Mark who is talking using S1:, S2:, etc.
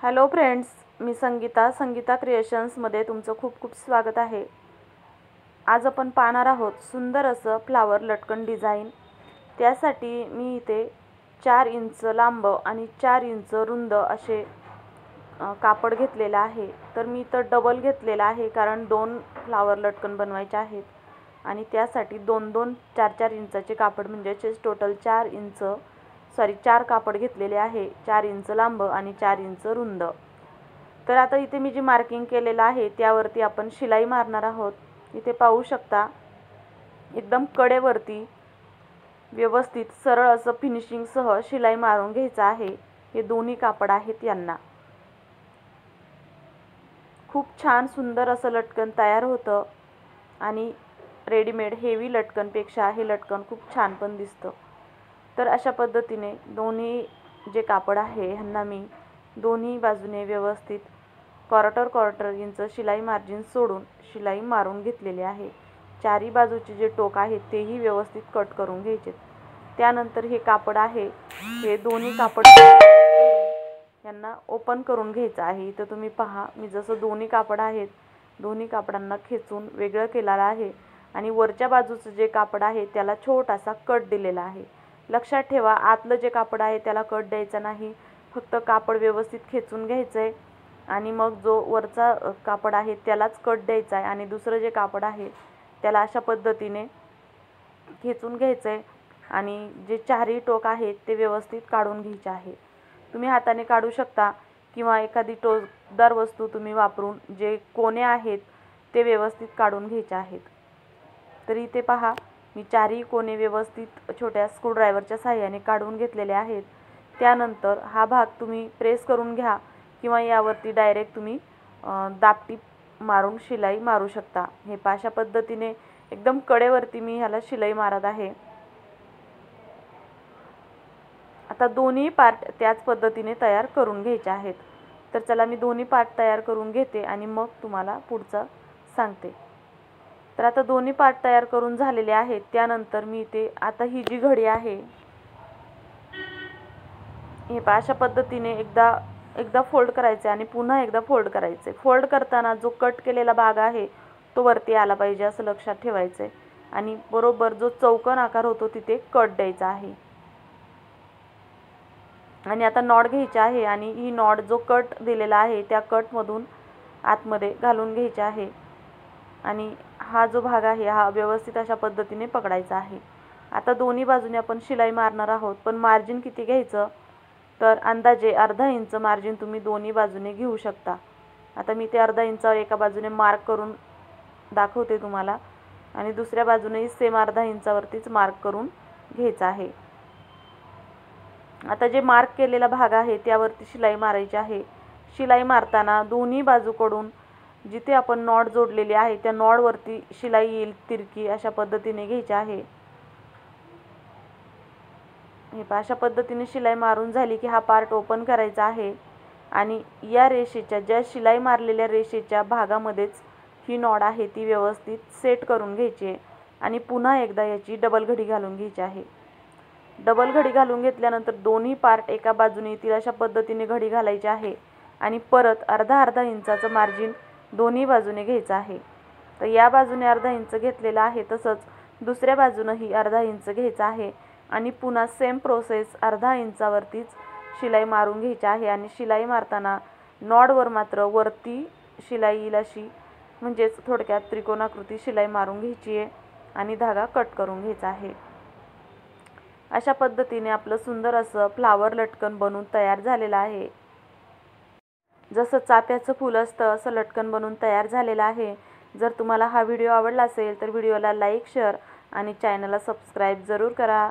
S1: Hello friends, मी संगीता क्रिएशन्समध्ये तुमचं खूप खूप स्वागत आहे। आज आपण पाहणार आहोत सुंदर असं फ्लावर लटकन डिझाइन। त्यासाठी मी इथे 4 इंच लांब आणि 4 इंच रुंद असे कापड घेतलेला आहे। तर मी इथं डबल घेतलेला आहे कारण 2 फ्लावर लटकन बनवायचे आहेत आणि त्यासाठी 2-2 4-4 इंचाचे कापड म्हणजे टोटल 4 कापड घेतलेले आहे, 4 इंच लांब आणि 4 इंच रुंद। तर आता इथे मी जी मार्किंग केलेलं आहे त्यावरती आपण शिलाई मारणार आहोत। इथे पाहू शकता एकदम कडेवरती व्यवस्थित सरळ असं फिनिशिंग सह शिलाई मारून घ्यायचं आहे। हे दोन्ही कापड आहेत यांना खूप छान सुंदर असं लटकन तयार होतं आणि रेडीमेड हेवी लटकन पेक्षा हे लटकन खूप छान पण दिसतं। तर अशा पद्धतीने दोन्ही जे कापड आहे ह्यांना मी दोन्ही बाजूने व्यवस्थित क्वार्टर इंच शिलाई मार्जिन सोडून शिलाई मारून घेतलेली आहे। चारी बाजूचे जे टोक आहेत तेही व्यवस्थित कट करून घ्यायचे। त्यानंतर हे कापड आहे, हे दोन्ही कापड यांना ओपन करून घ्यायचं आहे। इथं तुम्ही पहा, मी जसं दोन्ही कापड आहेत दोन्ही कापडांना खेचून वेगळं केलेलं आहे आणि वरच्या बाजूचं जे कापड आहे त्याला छोटासा कट दिलेला आहे। लक्षात ठेवा, आतलं जे कापड आहे त्याला कट द्यायचा नाही, फक्त कापड व्यवस्थित खेचून घ्यायचंय आणि मग जो वरचा कापड आहे त्यालाच कट द्यायचा आहे आणि दुसरं जे कापड आहे त्याला अशा पद्धतीने खेचून घ्यायचंय आणि जे चारही टोक आहेत ते व्यवस्थित काढून घ्यायचे आहे। तुम्ही हाताने काढू शकता किंवा एखादी टोकदार वस्तू तुम्ही वापरून जे कोने आहेत ते व्यवस्थित काढून घ्यायचे आहेत। तर इथे पहा, मी चारही कोने व्यवस्थित छोट्या स्क्रूड्रायव्हरच्या सहाय्याने काढून घेतलेले आहेत। त्यानंतर हा भाग तुम्ही प्रेस करून घ्या किंवा यावरती डायरेक्ट तुम्ही दाबटीप मारून शिलाई मारू शकता। हे अशा पद्धतीने एकदम कडेवरती मी ह्याला शिलाई मारत आहे। आता दोन्ही पार्ट त्याच पद्धतीने तयार करून घ्यायचे आहेत। तर चला मी दोन्ही पार्ट तयार करून घेते आणि मग तुम्हाला पुढचं सांगते। तर आता दोन्ही पार्ट तयार करून झालेले आहेत। त्यानंतर मी इथे आता ही जी घडी आहे हे अशा पद्धतीने एकदा फोल्ड करायचे आणि पुन्हा एकदा फोल्ड करायचे। फोल्ड करताना जो कट केलेला भाग आहे तो वरती आला पाहिजे असं लक्षात ठेवायचे आणि बरोबर जो चौकोन आकार होतो तिथे कट द्यायचा आहे। आणि आता नॉट घ्यायची आहे आणि ही नॉट जो कट दिलेला आहे त्या कटमधून आतमध्ये घालून घ्यायची आहे आणि हा जो भाग आहे हा व्यवस्थित अशा पद्धतीने पकडायचा आहे। आता दोन्ही बाजूने आपण शिलाई मारणार आहोत, पण मार्जिन किती घ्यायचं तर अंदाजे अर्धा इंच मार्जिन तुम्ही दोन्ही बाजूने घेऊ शकता। आता मी ते अर्धा इंचावर एका बाजूने मार्क करून दाखवते तुम्हाला आणि दुसऱ्या बाजूनेही सेम अर्धा इंचावरतीच मार्क करून घ्यायचं आहे। आता जे मार्क केलेला भाग आहे त्यावरती शिलाई मारायची आहे। शिलाई मारताना दोन्ही बाजूकडून जिथे आपण नॉट जोडलेली आहे त्या नॉटवरती शिलाई येईल तिरकी अशा पद्धतीने घ्यायची आहे। हे अशा पद्धतीने शिलाई मारून झाली की हा पार्ट ओपन करायचा आहे आणि या रेषेच्या ज्या शिलाई मारलेल्या रेषेच्या भागामध्येच ही नॉट आहे ती व्यवस्थित सेट करून घ्यायची आहे आणि पुन्हा एकदा याची डबल घडी घालून घ्यायची आहे। डबल घडी घालून घेतल्यानंतर दोन्ही पार्ट एका बाजूने येतील अशा पद्धतीने घडी घालायची आहे आणि परत अर्धा इंचाचं मार्जिन दोन्ही बाजूने घ्यायचं आहे। तर या बाजूने अर्धा इंच घेतलेला आहे, तसंच दुसऱ्या बाजूनेही अर्धा इंच घ्यायचं आहे आणि पुन्हा सेम प्रोसेस अर्धा इंचावरतीच शिलाई मारून घ्यायची आहे आणि शिलाई मारताना नॉटवर मात्र वरती शिलाई येईल अशी म्हणजेच थोडक्यात त्रिकोणाकृती शिलाई मारून घ्यायची आहे आणि धागा कट करून घ्यायचा आहे। अशा पद्धतीने आपलं सुंदर असं फ्लावर लटकन बनून तयार झालेलं आहे। जसं चाफ्याचं फूल असतं असं लटकन बनून तयार झालेलं आहे। जर तुम्हाला हा व्हिडिओ आवडला असेल तर व्हिडिओला लाईक, शेअर आणि चॅनलला सबस्क्राईब जरूर करा।